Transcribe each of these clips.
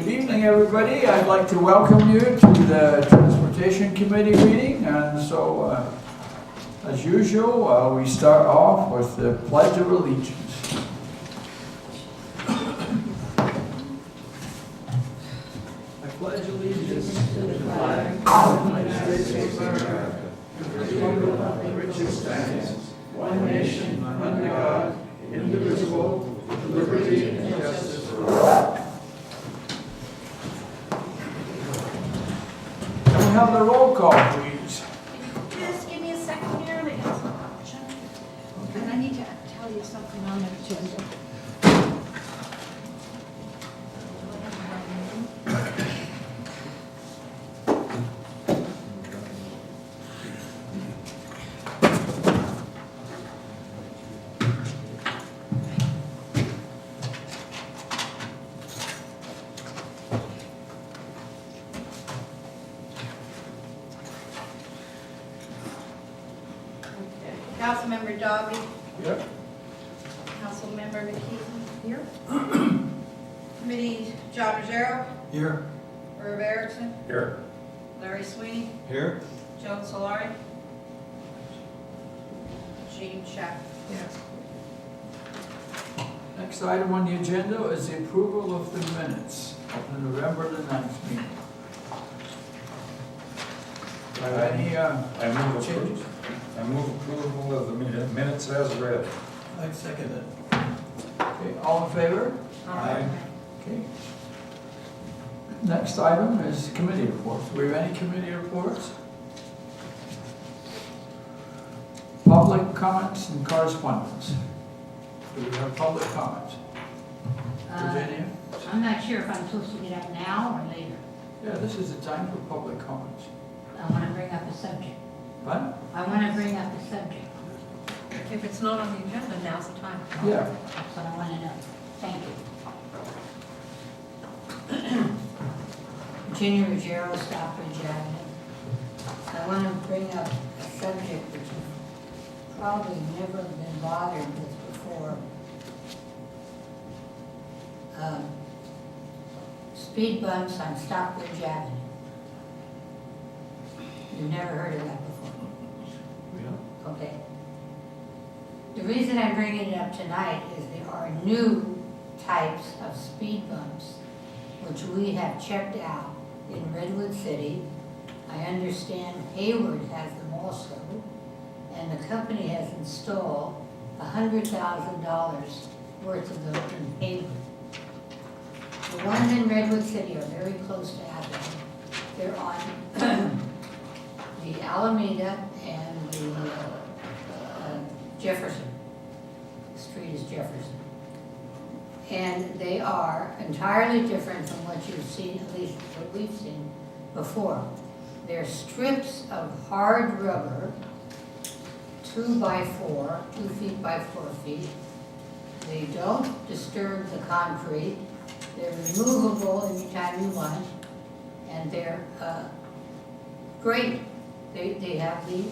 Good evening, everybody. I'd like to welcome you to the Transportation Committee meeting. And so, as usual, we start off with the Pledge of Allegiance. I pledge allegiance to the flag of the United States of America, and to the republic for which it stands, one nation, under God, indivisible, with liberty and justice for all. Can we have the roll call, please? Just give me a second here, and I need to tell you something on the agenda. Councilmember Dobby. Yep. Councilmember McKeon. Here. Committee John Ruggiero. Here. Irv Erickson. Here. Larry Sweeney. Here. Joan Solari. Jean Shack. Yes. Next item on the agenda is the approval of the minutes of the November the 9th meeting. Any changes? I move approval of the minutes as read. I second it. Okay, all in favor? Aye. Okay. Next item is committee reports. Do we have any committee reports? Public comments and correspondence. Do we have public comments? Virginia? I'm not sure if I'm supposed to get up now or later. Yeah, this is the time for public comments. I want to bring up a subject. What? I want to bring up a subject. If it's not on the agenda, now's the time. Yeah. That's what I want to know. Thank you. Virginia Ruggiero, Stockbridge Avenue. I want to bring up a subject which you've probably never been bothered with before. Speed bumps on Stockbridge Avenue. You've never heard of that before? Yeah. Okay. The reason I'm bringing it up tonight is there are new types of speed bumps which we have checked out in Redwood City. I understand Hayward has them also, and the company has installed $100,000 worth of them in Hayward. The ones in Redwood City are very close to Atherton. They're on the Alameda and the Jefferson. The street is Jefferson. And they are entirely different from what you've seen, at least what we've seen before. They're strips of hard rubber, 2 by 4, 2 feet by 4 feet. They don't disturb the concrete. They're removable anytime you want, and they're great. They have the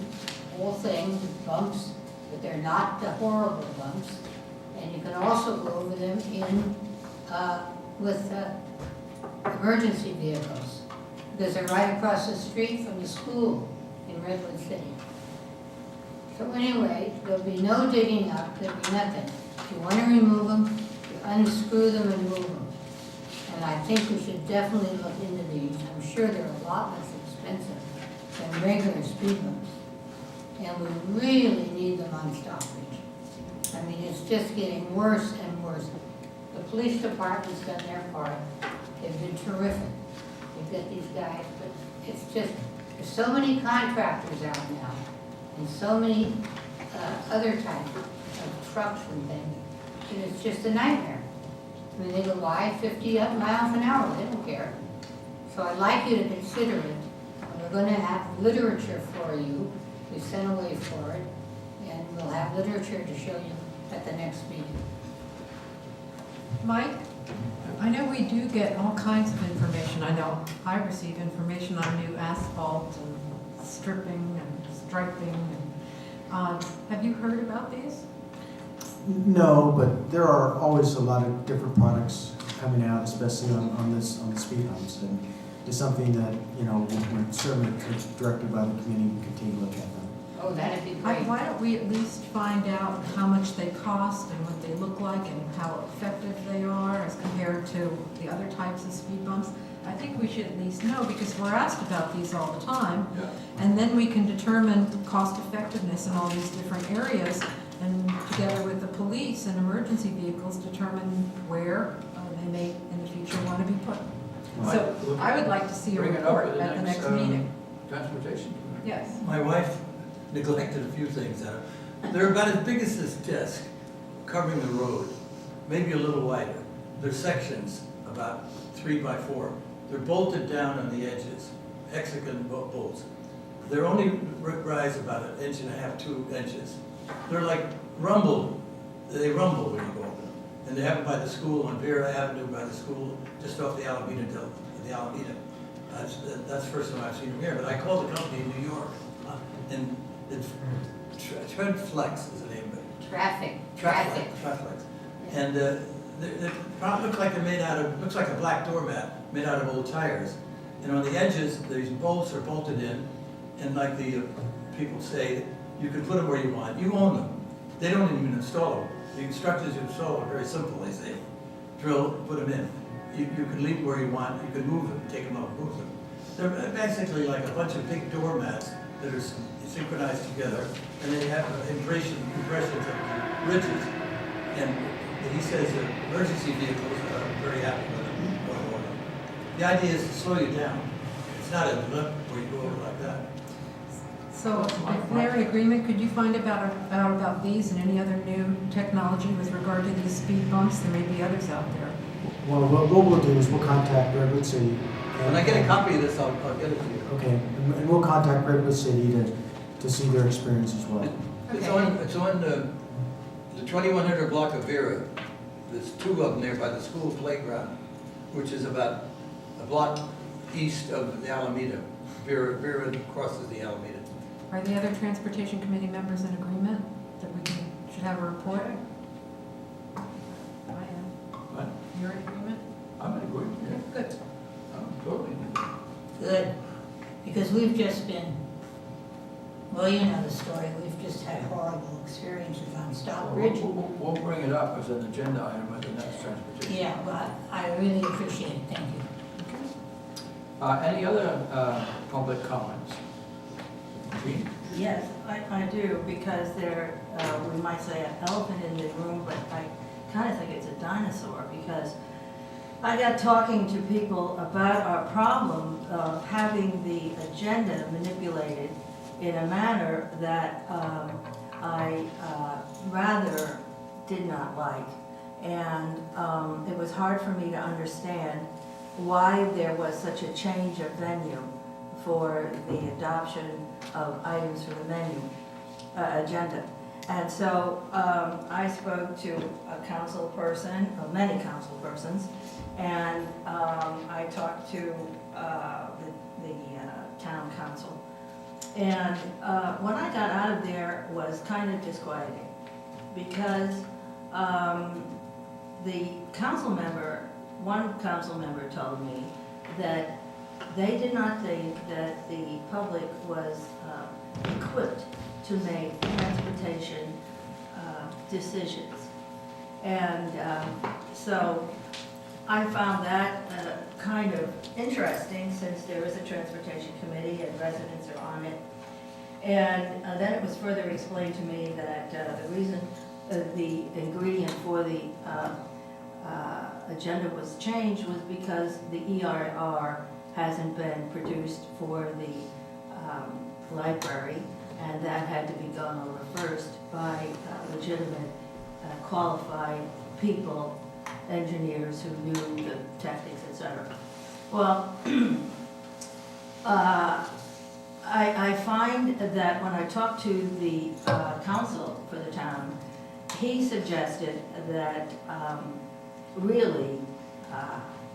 whole thing, the bumps, but they're not the horrible bumps. And you can also go over them in with emergency vehicles, because they're right across the street from the school in Redwood City. So anyway, there'll be no digging up, there'll be nothing. If you want to remove them, you unscrew them and move them. And I think we should definitely look into these. I'm sure they're a lot less expensive than regular speed bumps. And we really need them on Stockbridge. I mean, it's just getting worse and worse. The police department's done their part. They've been terrific. They've got these guys, but it's just, there's so many contractors out now, and so many other types of trucks and things, and it's just a nightmare. I mean, they go by 50 miles an hour, they don't care. So I'd like you to consider it. And we're going to have literature for you. We sent away for it, and we'll have literature to show you at the next meeting. Mike, I know we do get all kinds of information. I know I receive information on new asphalt and stripping and striping. And, have you heard about these? No, but there are always a lot of different products coming out, especially on the speed humps. And it's something that, we're certainly directed by the committee, we continue to look at them. Oh, that'd be great. Why don't we at least find out how much they cost and what they look like and how effective they are as compared to the other types of speed bumps? I think we should at least know, because we're asked about these all the time. Yeah. And then we can determine cost effectiveness in all these different areas, and together with the police and emergency vehicles, determine where they may in the future want to be put. So I would like to see a Bring it up report at at the next meeting. Transportation. Yes. My wife neglected a few things. They're about as big as this desk, covering the road, maybe a little wider. They're sections about 3 by 4. They're bolted down on the edges, hexagon bolts. They're only rise about 1.5 inches, 2 inches. They're like rumble. They rumble when you go over them. And they have it by the school on Vera Avenue, by the school, just off the Alameda. That's the first time I've seen them here. But I called the company in New York, and it's Trendflex is the name of it. Traflex. And they look like they're made out of, looks like a black doormat made out of old tires. And on the edges, these bolts are bolted in, and like the people say, you can put them where you want. You own them. They don't even install them. The instructors who install are very simple. They say, drill, put them in. You can leave where you want. You can move them, take them out, move them. They're basically like a bunch of big doormats that are synchronized together, and they have compressions of ridges. And he says that emergency vehicles are very happy with them going over them. The idea is to slow you down. It's not a limp where you go over like that. So if they're in agreement, could you find out about these and any other new technology with regard to these speed bumps? There may be others out there. Well, what we'll do is we'll contact Redwood City. When I get a copy of this, I'll get it to you. Okay, and we'll contact Redwood City to see their experience as well. It's on the 2100 block of Vera. There's 2 of them there by the school playground, which is about a block east of the Alameda. Vera crosses the Alameda. Are the other transportation committee members in agreement that we should have a report? I am. What? You're in agreement? I'm in agreement, yeah. Good. I'm totally in agreement. Good, because we've just been, well, you know the story, we've just had horrible experiences on Stockbridge. We'll bring it up as an agenda item at the next transportation. Yeah, but I really appreciate it, thank you. Any other public comments? Jean? Yes, I do, because there, we might say an elephant in the room, but I kind of think it's a dinosaur, because I got talking to people about our problem of having the agenda manipulated in a manner that I rather did not like. And it was hard for me to understand why there was such a change of venue for the adoption of items for the menu agenda. And so I spoke to a council person, or many council persons, and I talked to the town council. And what I got out of there was kind of disquieting, because the council member, one council member told me that they did not think that the public was equipped to make transportation decisions. And so I found that kind of interesting, since there is a transportation committee and residents are on it. And then it was further explained to me that the reason the ingredient for the agenda was changed was because the EIR hasn't been produced for the library, and that had to be gone over first by legitimate, qualified people, engineers who knew the tactics, etc. Well, I find that when I talked to the council for the town, he suggested that really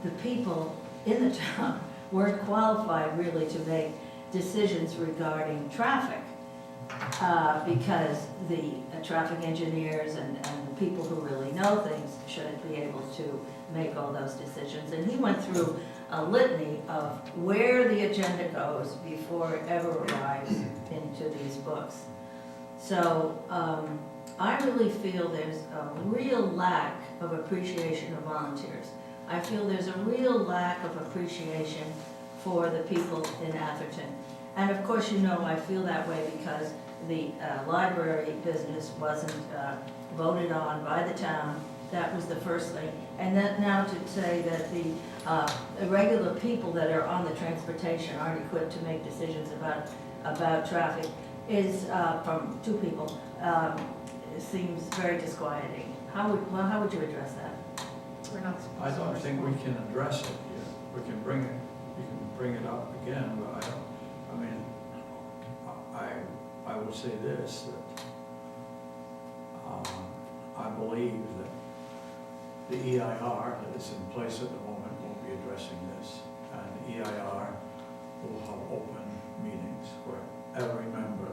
the people in the town weren't qualified really to make decisions regarding traffic. because the traffic engineers and the people who really know things should be able to make all those decisions. And he went through a litany of where the agenda goes before it ever arrives into these books. So I really feel there's a real lack of appreciation of volunteers. I feel there's a real lack of appreciation for the people in Atherton. And of course, you know, I feel that way because the library business wasn't voted on by the town. That was the first thing. And then now to say that the regular people that are on the transportation aren't equipped to make decisions about traffic is, from two people, seems very disquieting. How would you address that? We're not I supposed to. don't think we can address it here. We can bring it, you can bring it up again, but I mean, I would say this, that I believe that the EIR that is in place at the moment will be addressing this, and the EIR will have open meetings where every member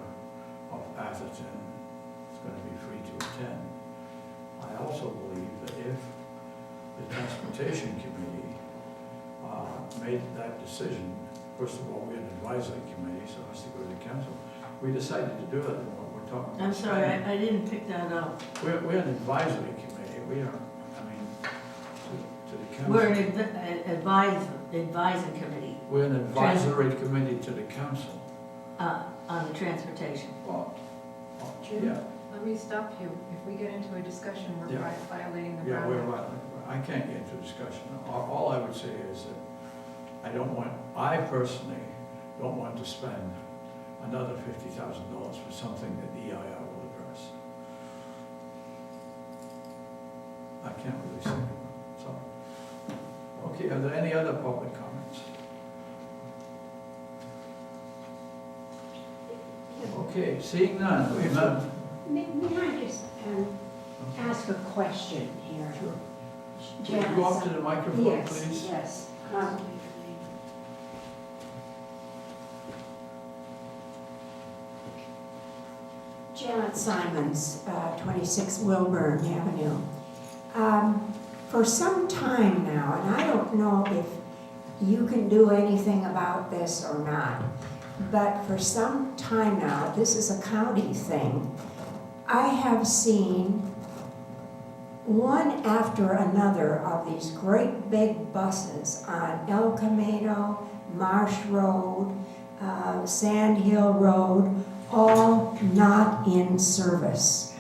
of Atherton is going to be free to attend. I also believe that if the Transportation Committee made that decision, first of all, we had an advisory committee, so it has to go to the council. We decided to do it, and we're talking about. I'm sorry, I didn't pick that up. We're an advisory committee, we are, I mean, to the council. We're an advising committee We're an advisory committee to the council. on the transportation. Well, Jim? yeah, Let me stop you. If we get into a discussion, we're Yeah. violating the yeah, ground. I can't get into discussion. All I would say is that I personally don't want to spend another $50,000 for something that the EIR will address. I can't really say more, so. Okay, are there any other public comments? Okay, seeing none, we have none. May I just ask a question here? Sure. Would you go up to the microphone, Yes, please? yes. Janet Simons, 26 Wilburn Avenue. For some time now, and I don't know if you can do anything about this or not, but for some time now, this is a county thing, I have seen one after another of these great big buses on El Camino, Marsh Road, Sand Hill Road, all not in service.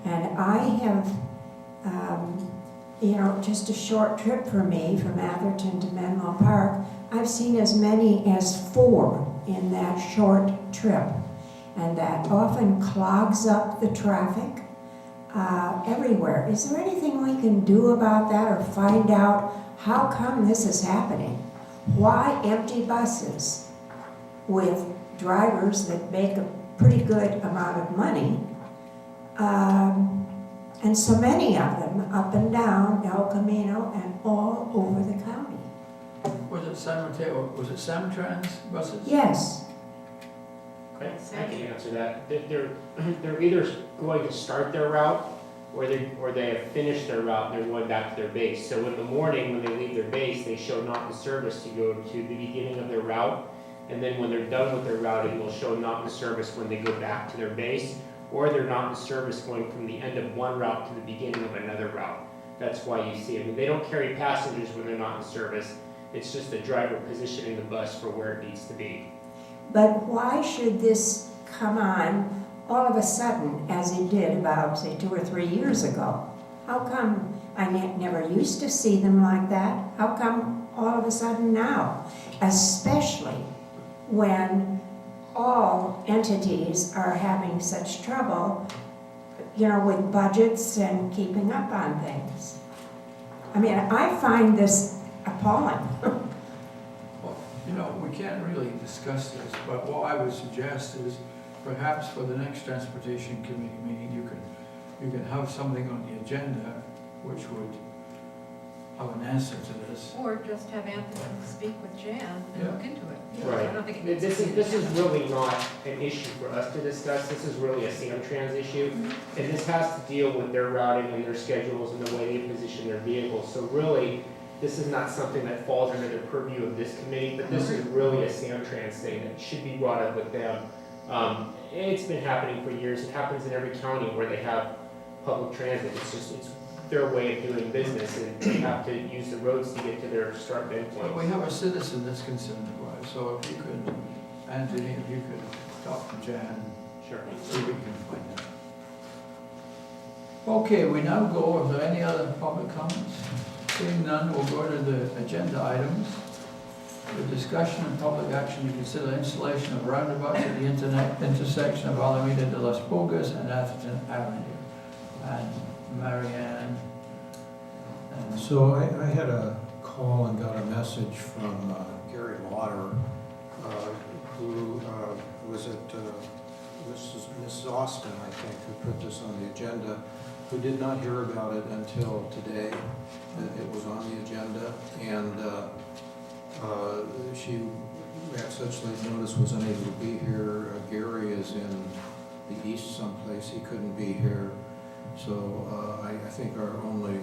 And I have, just a short trip for me from Atherton to Menlo Park, I've seen as many as 4 in that short trip. And that often clogs up the traffic everywhere. Is there anything we can do about that or find out how come this is happening? Why empty buses with drivers that make a pretty good amount of money, and so many of them up and down El Camino and all over the county? Was it San Mateo, was it Samtrans buses? Yes. I can answer that. They're either going to start their route or they have finished their route and they're going back to their base. So in the morning when they leave their base, they show not in service to go to the beginning of their route. And then when they're done with their routing, they'll show not in service when they go back to their base, or they're not in service going from the end of one route to the beginning of another route. That's why you see them. They don't carry passengers when they're not in service. It's just the driver positioning the bus for where it needs to be. But why should this come on all of a sudden, as it did about, say, 2 or 3 years ago? How come I never used to see them like that? How come all of a sudden now? Especially when all entities are having such trouble, with budgets and keeping up on things. I mean, I find this appalling. Well, we can't really discuss this, but what I would suggest is perhaps for the next Transportation Committee meeting, you can have something on the agenda which would of an answer to this. Or just have Atherton speak with Jan and Yeah. look into it. Right. I don't think it needs This to be. is really not an issue for us to discuss, this is really a Samtrans issue. And this has to deal with their routing and their schedules and the way they position their vehicles. So really, this is not something that falls under the purview of this committee, but this is really a Samtrans thing that should be brought up with them. It's been happening for years, it happens in every county where they have public transit, it's their way of doing business, and they have to use the roads to get to their start and end But we points. have a citizen that's concerned about it, so if you could, Anthony, if you could talk to Jan, Sure. see if we can find out. Okay, we now go, are there any other public comments? Seeing none, we'll go to the agenda items. The discussion and public action to consider installation of roundabouts at the intersection of Alameda de las Pulgas and Atherton Avenue. And Marianne. And So I had a call and got a message from Gary Lauder, who was at Mrs. Austin, I think, who put this on the agenda, who did not hear about it until today, that it was on the agenda, and she, at such late notice, was unable to be here. Gary is in the east someplace, he couldn't be here, so I think our only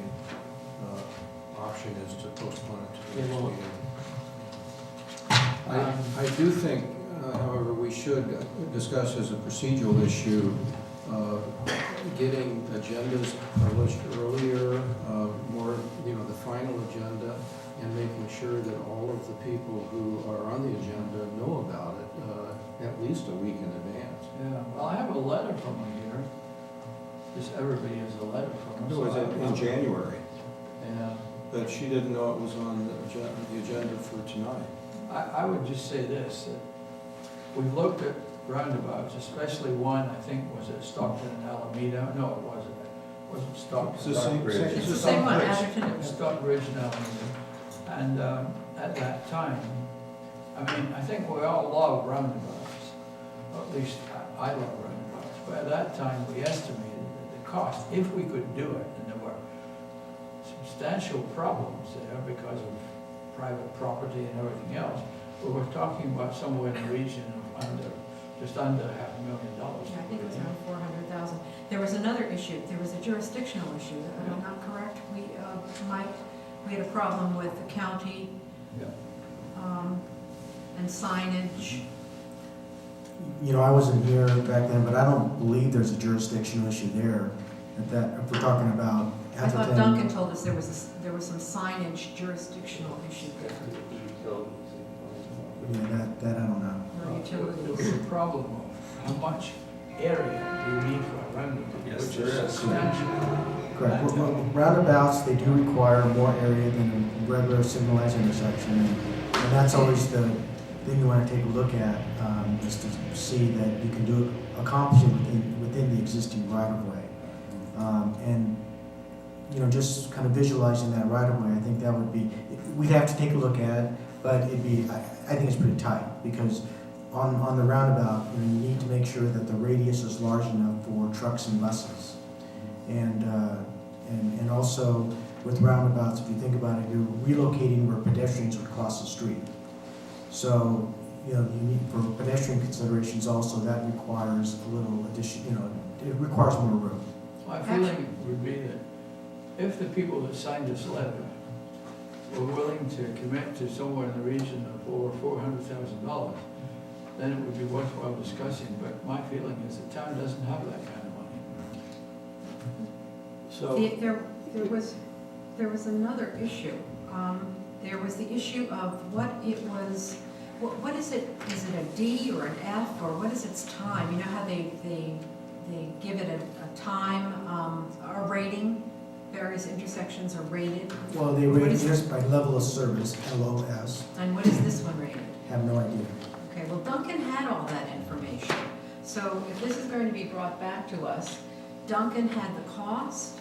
option is to postpone it to the next meeting. I do think, however, we should discuss as a procedural issue, getting agendas published earlier, more, the final agenda, and making sure that all of the people who are on the agenda know about it, at least a week in advance. yeah, well, I have a letter from her here. Just everybody has a letter from her. It was in January, Yeah. but she didn't know it was on the agenda for tonight. I would just say this, that we've looked at roundabouts, especially one, I think, was at Stockton and Alameda. No, it wasn't. It wasn't Stockton. It's the same- It's the same one, Atherton. It was Stockbridge and Alameda. And at that time, I mean, I think we all love roundabouts, or at least I love roundabouts. But at that time, we estimated that the cost, if we could do it, and there were substantial problems there because of private property and everything else, we were talking about somewhere in the region of just under $500,000. Yeah, I think it was around 400,000. There was another issue, there was a jurisdictional issue, am I not correct? Mike, we had a problem with the county, Yeah. and signage. I wasn't here back then, but I don't believe there's a jurisdictional issue there. If we're talking about I thought Atherton. Duncan told us there was some signage jurisdictional issue there, Yeah, that I don't know. or There was utilities. a problem of how much area do you need for a roundabout? Yes, which there is is. substantial. Correct. Well, roundabouts, they do require more area than a regular signalized intersection. And that's always the thing you want to take a look at, is to see that you can accomplish it within the existing right-of-way. And, just kind of visualizing that right-of-way, I think that would be, we'd have to take a look at it, but I think it's pretty tight, because on the roundabout, you need to make sure that the radius is large enough for trucks and buses. And also with roundabouts, if you think about it, you're relocating where pedestrians would cross the street. So, you need, for pedestrian considerations also, that requires a little addition, it requires more room. My feeling would be that if the people that signed this letter were willing to commit to somewhere in the region of over $400,000, then it would be worthwhile discussing. But my feeling is the town doesn't have that kind of money. So, There was another issue. There was the issue of what it was, what is it? Is it a D or an F, or what is its time? You know how they give it a time, a rating? Various intersections are rated. Well, they What rate is it? just by level of service, LOS. And what is this one rated? Have no idea. Okay, well, Duncan had all that information. So if this is going to be brought back to us, Duncan had the cost,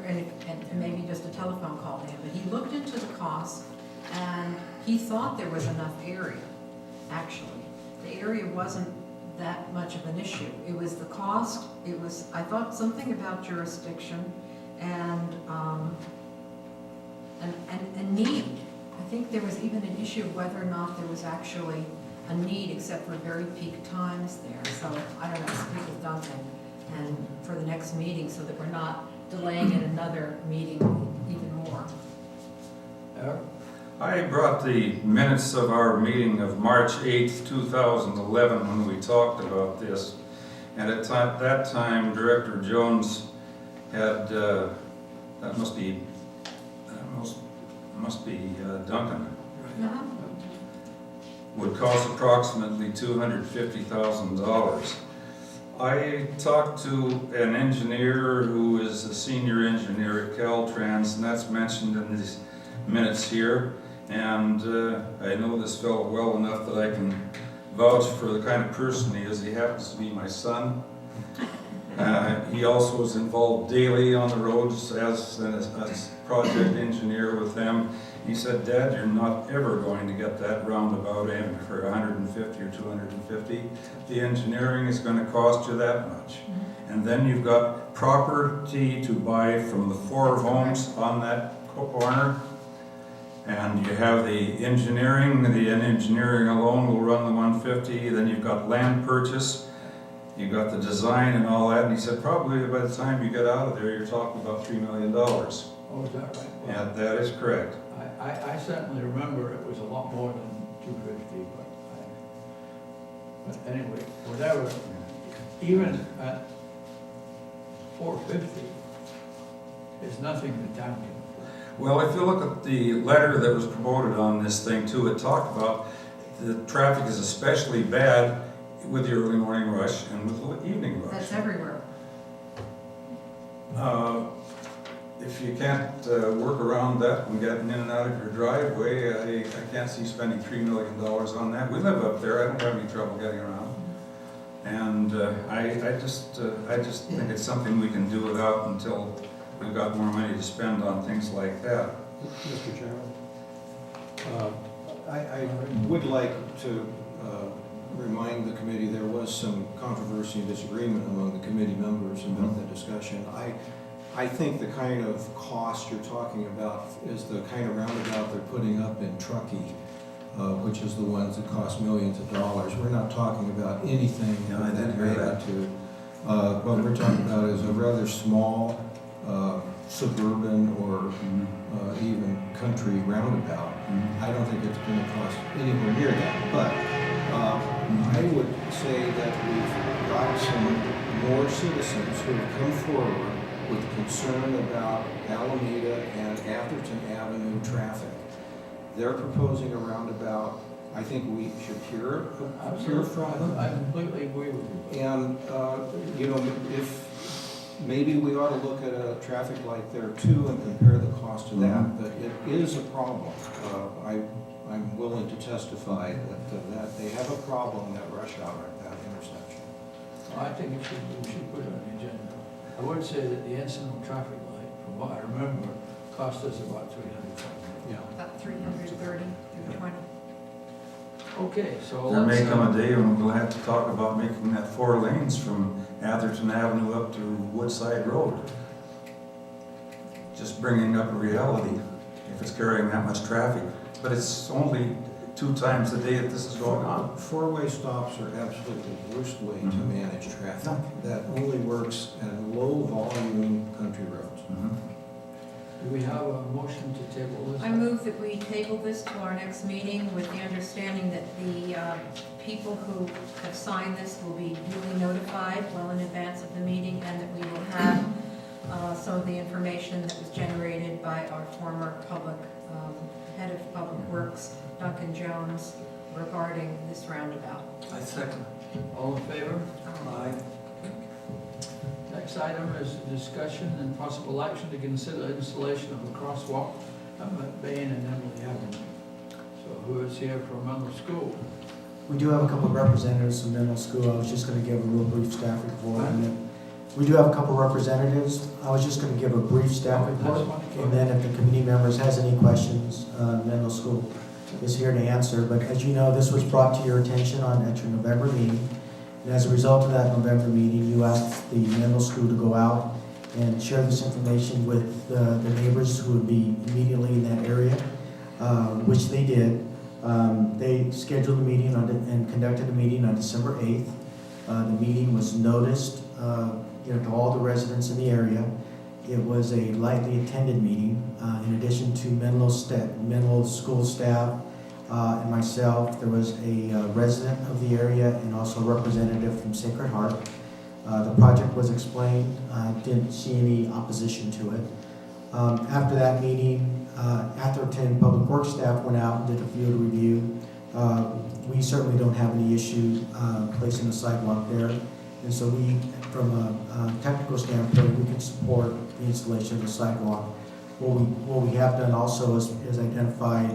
and maybe just a telephone call to him, but he looked into the cost, and he thought there was enough area, actually. The area wasn't that much of an issue. It was the cost, I thought something about jurisdiction, and need. I think there was even an issue of whether or not there was actually a need except for very peak times there. So I don't know, speak with Duncan and for the next meeting so that we're not delaying it another meeting even more. I brought the minutes of our meeting of March 8th, 2011, when we talked about this. And at that time, Director Jones had, that must be Duncan, Uh-huh. would cost approximately $250,000. I talked to an engineer who is a senior engineer at Caltrans, and that's mentioned in these minutes here. And I know this fellow well enough that I can vouch for the kind of person he is. He happens to be my son. He also is involved daily on the roads as project engineer with them. He said, "Dad, you're not ever going to get that roundabout in for 150 or 250. The engineering is going to cost you that much. And then you've got property to buy from the 4 homes on that corner. And you have the engineering alone will run the 150. Then you've got land purchase. You've got the design and all that." And he said, probably by the time you get out of there, you're talking about $3 million. Oh, is that right? Yeah, that is correct. I certainly remember it was a lot more than 250, but anyway, whatever, even at 450, is nothing the town can afford. Well, if you look at the letter that was promoted on this thing too, it talked about the traffic is especially bad with the early morning rush and with the evening rush. That's everywhere. If you can't work around that and getting in and out of your driveway, I can't see spending $3 million on that. We live up there, I don't have any trouble getting around. And I just think it's something we can do without until we've got more money to spend on things like that. Mr. Chairman, I would like to remind the committee there was some controversy and disagreement among the committee members about the discussion. I think the kind of cost you're talking about is the kind of roundabout they're putting up in Truckee, which is the ones that cost millions of dollars. We're not talking about anything of that magnitude. What we're talking about is a rather small suburban or even country roundabout. I don't think it's going to cost anywhere near that, but I would say that we've got some more citizens who have come forward with concern about Alameda and Atherton Avenue traffic. They're proposing a roundabout. I think we should hear from them. I completely agree with you. And, you know, if maybe we ought to look at a traffic light there too and compare the cost to that, but it is a problem. I'm willing to testify that they have a problem at rush hour at that intersection. I think we should put it on the agenda. I would say that the incidental traffic light, from what I remember, cost us about $300,000. Yeah. About 330, 320. Okay, so There may let's, come a day when we'll have to talk about making that 4 lanes from Atherton Avenue up to Woodside Road. Just bringing up a reality if it's carrying that much traffic. But it's only 2 times a day that this is going on. 4-way stops are absolutely the worst way to manage traffic. That only works at low volume country roads. do we have a motion to table this? I move that we table this to our next meeting with the understanding that the people who have signed this will be duly notified well in advance of the meeting, and that we will have some of the information that was generated by our former head of Public Works, Duncan Jones, regarding this roundabout. I second. All in favor? Aye. Next item is discussion and possible action to consider installation of a crosswalk at Bain and Emily Avenue. So who is here from Menlo School? We do have a couple of representatives from Menlo School. I was just going to give a real brief staff report. And then we do have a couple of representatives. I was just going to give a brief staff report. And then if the committee members has any questions, Menlo School is here to answer. But as you know, this was brought to your attention at your November meeting. And as a result of that November meeting, you asked the Menlo School to go out and share this information with the neighbors who would be immediately in that area. which they did. They scheduled a meeting and conducted a meeting on December 8th. The meeting was noticed, to all the residents in the area. It was a lightly attended meeting. In addition to Menlo school staff and myself, there was a resident of the area and also a representative from Sacred Heart. The project was explained. I didn't see any opposition to it. After that meeting, Atherton Public Works staff went out and did a field review. We certainly don't have any issue placing a sidewalk there. And so we, from a technical standpoint, we can support the installation of the sidewalk. What we have done also is identified,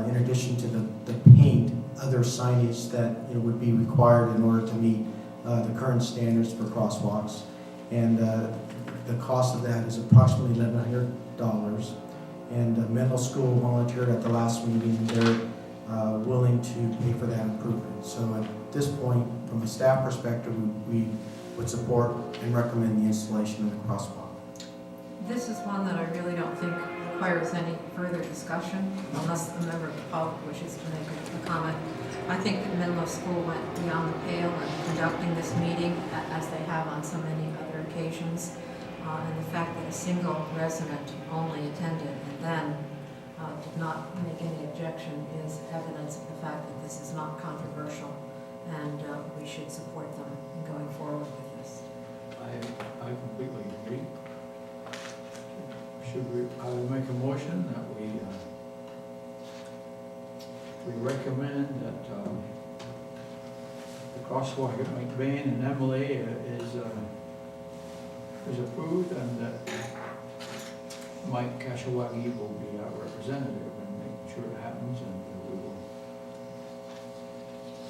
in addition to the paint, other signage that would be required in order to meet the current standards for crosswalks. And the cost of that is approximately $1,100. And Menlo School volunteered at the last meeting. They're willing to pay for that improvement. So at this point, from a staff perspective, we would support and recommend the installation of the crosswalk. This is one that I really don't think requires any further discussion, unless a member of the public wishes to make a comment. I think that Menlo School went beyond the pale in conducting this meeting, as they have on so many other occasions. And the fact that a single resident only attended and then did not make any objection is evidence of the fact that this is not controversial, and we should support them in going forward with this. I completely agree. I will make a motion that we recommend that the crosswalk at McBain and Emily is approved, and that Mike Kashawagi will be our representative and make sure it happens, and we will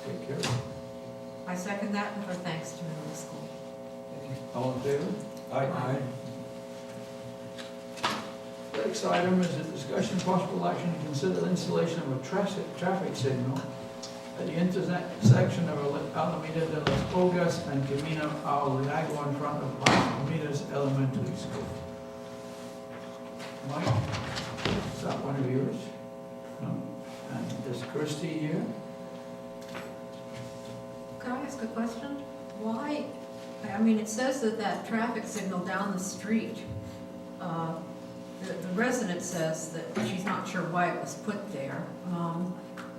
take care of it. I second that with our thanks to Menlo School. All in favor? Aye. Next item is a discussion of possible action to consider installation of a traffic signal at the intersection of Alameda de las Pulgas and Camino al Lago in front of Las Palmitas Elementary School. Mike, is that one of yours? No? And is Christie here? Can I ask a question? Why, I mean, it says that traffic signal down the street, the resident says that she's not sure why it was put there.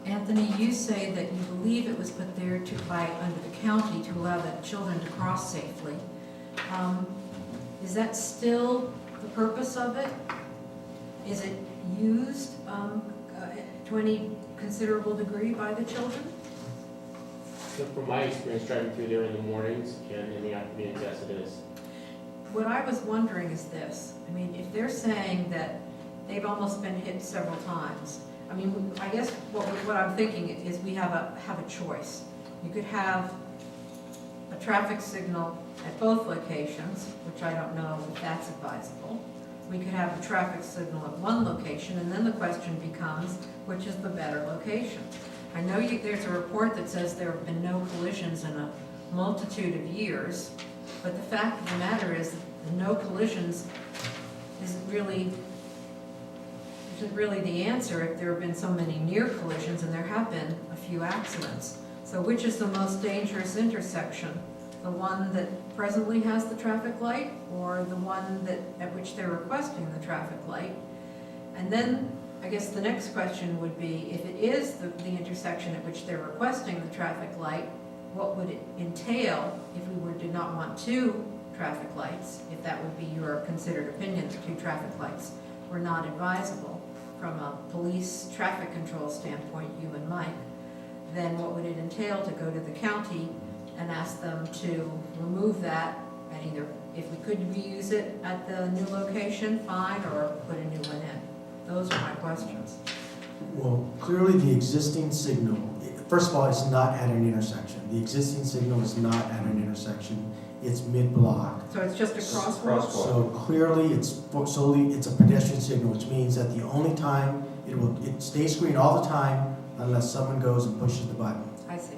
Anthony, you say that you believe it was put there under the county to allow the children to cross safely. Is that still the purpose of it? Is it used to any considerable degree by the children? So from my experience driving through there in the mornings and in the afternoons, yes it is. What I was wondering is this. I mean, if they're saying that they've almost been hit several times, I mean, I guess what I'm thinking is we have a choice. You could have a traffic signal at both locations, which I don't know if that's advisable. We could have a traffic signal at one location, and then the question becomes, which is the better location? I know there's a report that says there have been no collisions in a multitude of years, but the fact of the matter is that the no collisions isn't really the answer if there have been so many near collisions, and there have been a few accidents. So which is the most dangerous intersection? The one that presently has the traffic light, or the one at which they're requesting the traffic light? And then I guess the next question would be, if it is the intersection at which they're requesting the traffic light, what would it entail if we did not want two traffic lights, if that would be your considered opinion, that two traffic lights were not advisable from a police traffic control standpoint, you and Mike, then what would it entail to go to the county and ask them to remove that, and either, if we could reuse it at the new location, fine, or put a new one in? Those are my questions. Well, clearly the existing signal, first of all, it's not at an intersection. The existing signal is not at an intersection. It's mid-block. So it's just a crosswalk? So clearly it's a pedestrian signal, which means that the only time it stays green all the time unless someone goes and pushes the button. I see.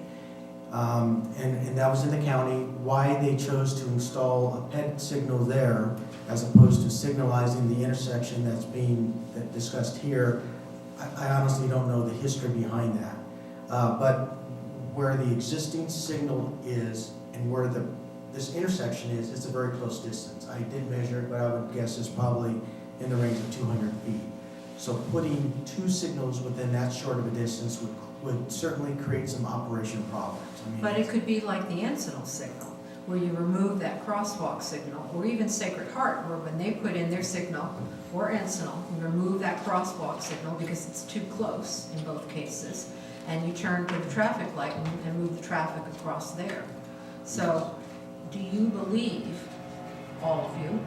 And that was in the county. Why they chose to install a ped signal there as opposed to signalizing the intersection that's being discussed here, I honestly don't know the history behind that. But where the existing signal is and where this intersection is, it's a very close distance. I did measure it, but I would guess it's probably in the range of 200 feet. So putting two signals within that short of a distance would certainly create some operation problems. I mean, But it could be like the Encinal signal, where you remove that crosswalk signal, or even Sacred Heart, where when they put in their signal, or Encinal, you remove that crosswalk signal because it's too close in both cases, and you turn to the traffic light and move the traffic across there. So, do you believe, all of you,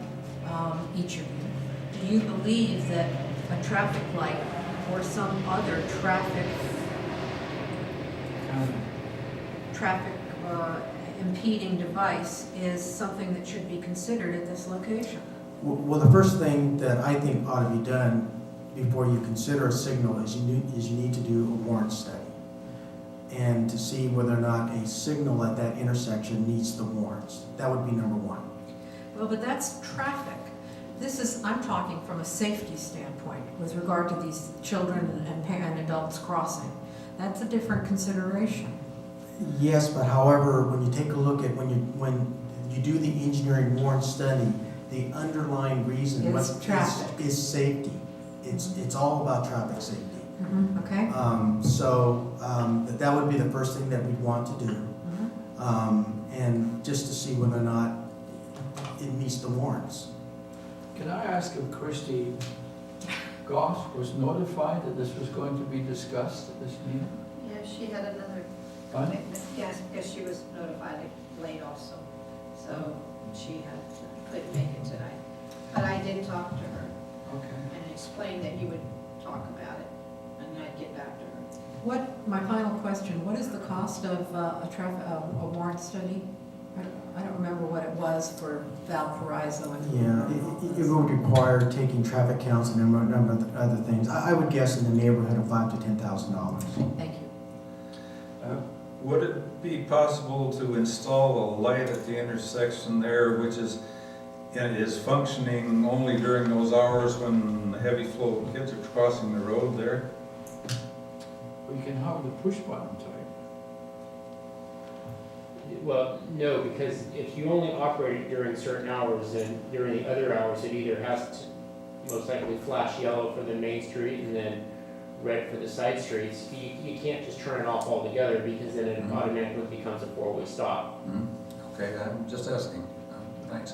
each of you, do you believe that a traffic light or some other traffic impeding device is something that should be considered at this location? Well, the first thing that I think ought to be done before you consider a signal is you need to do a warrant study. And to see whether or not a signal at that intersection needs the warrants. That would be number one. Well, but that's traffic. I'm talking from a safety standpoint with regard to these children and adults crossing. That's a different consideration. Yes, but however, when you take a look at, when you do the engineering warrant study, the underlying reason Is traffic. is safety. It's all about traffic safety. Okay? That would be the first thing that we'd want to do. And just to see whether or not it meets the warrants. Can I ask if Christy Goss was notified that this was going to be discussed at this meeting? Yeah, she had another Fine. commitment. Yes, she was notified late also. So she couldn't make it tonight. But I did talk to her Okay. and explained that you would talk about it and I'd get back to her. My final question, what is the cost of a warrant study? I don't remember what it was for Valparaiso. Yeah, it would require taking traffic counts and a number of other things. I would guess in the neighborhood of $5,000 to $10,000. Thank you. Would it be possible to install a light at the intersection there, which is functioning only during those hours when the heavy flow of kids are crossing the road there? We can have the push button type. Well, no, because if you only operate it during certain hours, then during the other hours, it either has to most likely flash yellow for the main street and then red for the side streets. You can't just turn it off altogether because then it automatically becomes a four-way stop. Okay, I'm just asking. Thanks.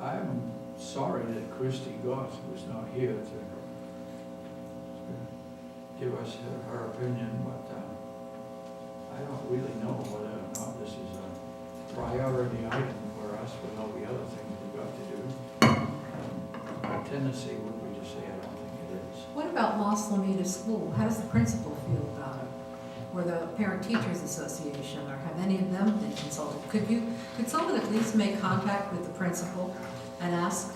I'm sorry that Christy Goss was not here to give us her opinion, but I don't really know whether or not this is a priority item for us with all the other things we've got to do. Our tendency would be to say, I don't think it is. What about Los Lamitas School? How does the principal feel about it? Or the Parent Teachers Association, or have any of them been consulted? Could someone at least make contact with the principal and ask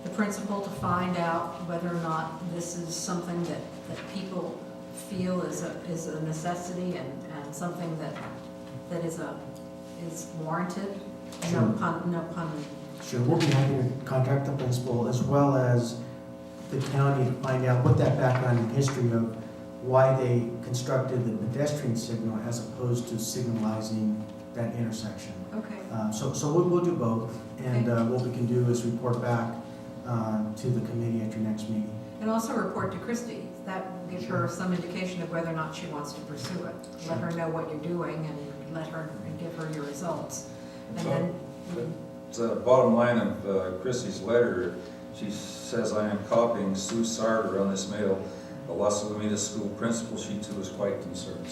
the principal to find out whether or not this is something that people feel is a necessity and something that is warranted? Sure. No pun. Sure, we'll be happy to contact the principal as well as the county to find out what that background and history of why they constructed the pedestrian signal as opposed to signalizing that intersection. Okay. So we'll do both, and what we can do is report back to the committee at your next meeting. And also report to Christie. That will give her some indication of whether or not she wants to pursue it. Let her know what you're doing and give her your results. And then, The bottom line of Chrissy's letter, she says, I am copying Sue Sarter on this mail. The Los Alamitas School principal, she too is quite concerned.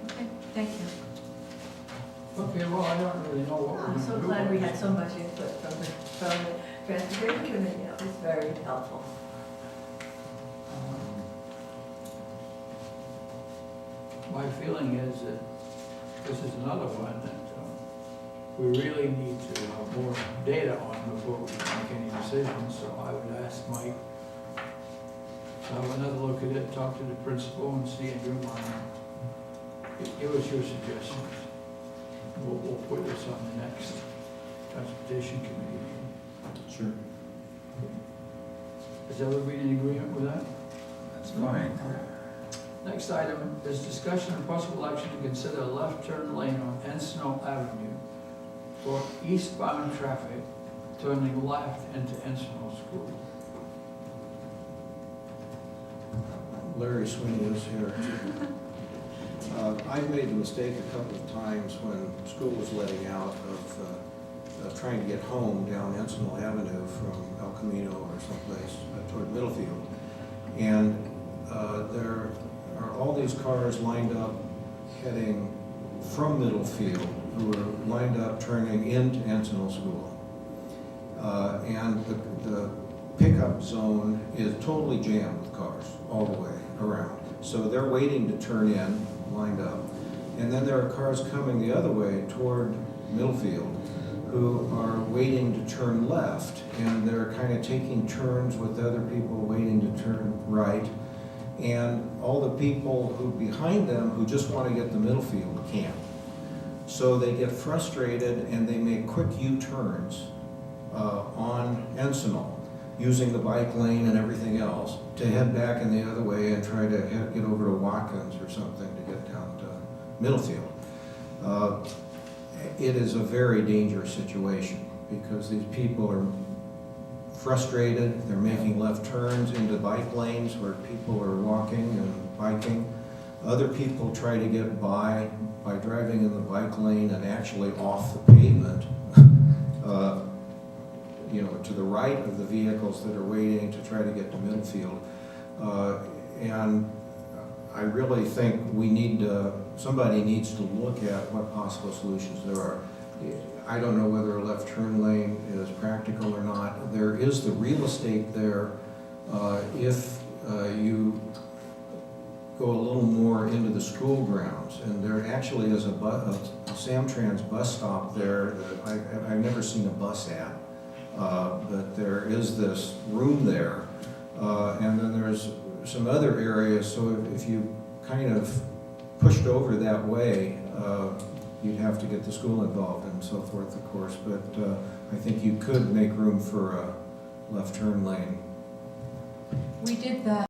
okay, thank you. Okay, well, I don't really know what we're I'm going to do. so glad we had so much input from the Transportation Committee. That was very helpful. My feeling is that this is another one that we really need to have more data on before we make any decisions. So I would ask Mike to have another look at it, talk to the principal and see in your mind. Give us your suggestions. We'll put this on the next Transportation Committee meeting. Sure. Is everybody in agreement with that? That's fine. Next item is discussion and possible action to consider a left turn lane on Encinal Avenue for eastbound traffic turning left into Encinal School. Larry Sweeney is here. I made the mistake a couple of times when school was letting out of trying to get home down Encinal Avenue from El Camino or someplace toward Middlefield. And there are all these cars lined up heading from Middlefield who are lined up turning into Encinal School. And the pickup zone is totally jammed with cars all the way around. So they're waiting to turn in, lined up. And then there are cars coming the other way toward Middlefield who are waiting to turn left. And they're kind of taking turns with other people waiting to turn right. And all the people who behind them who just want to get to Middlefield can't. So they get frustrated and they make quick U-turns on Encinal, using the bike lane and everything else to head back in the other way and try to get over to Watkins or something to get down to Middlefield. It is a very dangerous situation because these people are frustrated, they're making left turns into bike lanes where people are walking and biking. Other people try to get by driving in the bike lane and actually off the pavement, to the right of the vehicles that are waiting to try to get to Middlefield. And I really think somebody needs to look at what possible solutions there are. I don't know whether a left turn lane is practical or not. There is the real estate there. If you go a little more into the school grounds, and there actually is a Samtrans bus stop there that I've never seen a bus at, but there is this room there, and then there's some other areas, so if you kind of pushed over that way, you'd have to get the school involved and so forth, of course, but I think you could make room for a left turn lane. We did that